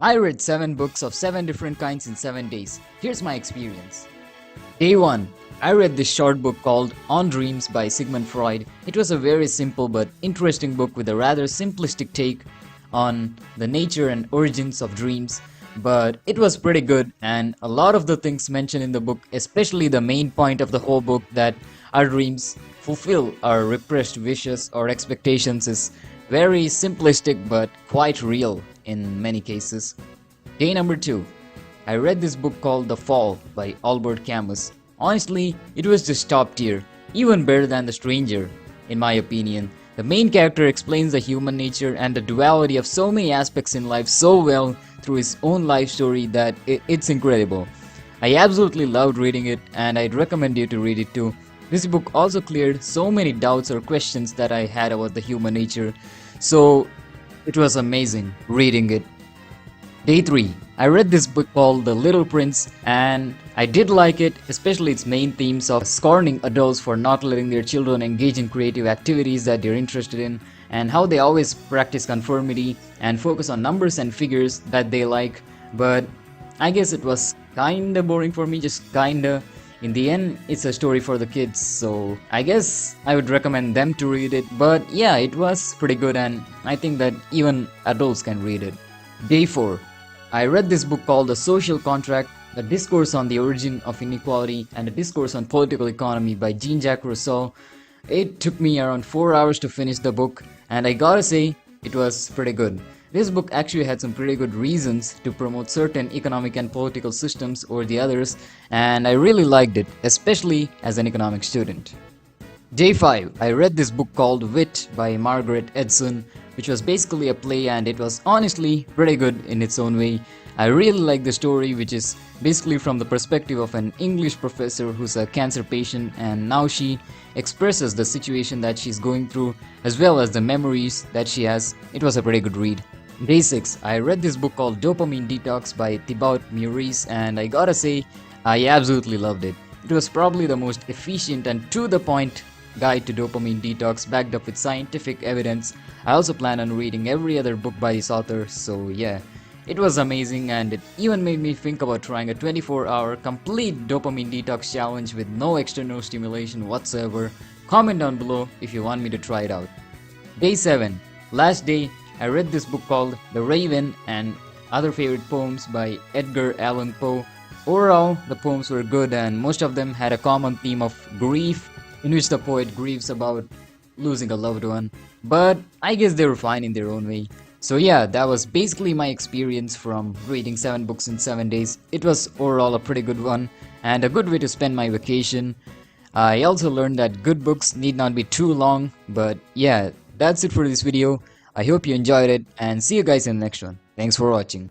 I read 7 books of 7 different kinds in 7 days. Here's my experience. Day 1. I read this short book called On Dreams by Sigmund Freud. It was a very simple but interesting book with a rather simplistic take on the nature and origins of dreams. But it was pretty good, and a lot of the things mentioned in the book, especially the main point of the whole book, that our dreams fulfill our repressed wishes or expectations, is very simplistic but quite real in many cases. Day number 2. I read this book called The Fall by Albert Camus. Honestly, it was just top tier, even better than The Stranger, in my opinion. The main character explains the human nature and the duality of so many aspects in life so well through his own life story that it's incredible. I absolutely loved reading it, and I'd recommend you to read it too. This book also cleared so many doubts or questions that I had about the human nature, so it was amazing reading it. Day 3. I read this book called The Little Prince, and I did like it, especially its main themes of scorning adults for not letting their children engage in creative activities that they're interested in, and how they always practice conformity and focus on numbers and figures that they like. But I guess it was kinda boring for me, just kinda. In the end, it's a story for the kids, so I guess I would recommend them to read it. But yeah, it was pretty good, and I think that even adults can read it. Day 4. I read this book called The Social Contract, A Discourse on the Origin of Inequality and a Discourse on Political Economy by Jean-Jacques Rousseau. It took me around 4 hours to finish the book, and I gotta say, it was pretty good. This book actually had some pretty good reasons to promote certain economic and political systems over the others, and I really liked it, especially as an economics student. Day 5. I read this book called Wit by Margaret Edson, which was basically a play, and it was honestly pretty good in its own way. I really like the story, which is basically from the perspective of an English professor who's a cancer patient, and now she expresses the situation that she's going through as well as the memories that she has. It was a pretty good read. Day 6. I read this book called Dopamine Detox by Thibaut Maurice, and I gotta say, I absolutely loved it. It was probably the most efficient and to the point guide to dopamine detox backed up with scientific evidence. I also plan on reading every other book by this author, so yeah. It was amazing, and it even made me think about trying a 24-hour complete dopamine detox challenge with no external stimulation whatsoever. Comment down below if you want me to try it out. Day 7. Last day, I read this book called The Raven and Other Favorite Poems by Edgar Allan Poe. Overall, the poems were good, and most of them had a common theme of grief, in which the poet grieves about losing a loved one. But I guess they were fine in their own way. So yeah, that was basically my experience from reading 7 books in 7 days. It was overall a pretty good one, and a good way to spend my vacation. I also learned that good books need not be too long, but yeah, that's it for this video. I hope you enjoyed it, and see you guys in the next one. Thanks for watching.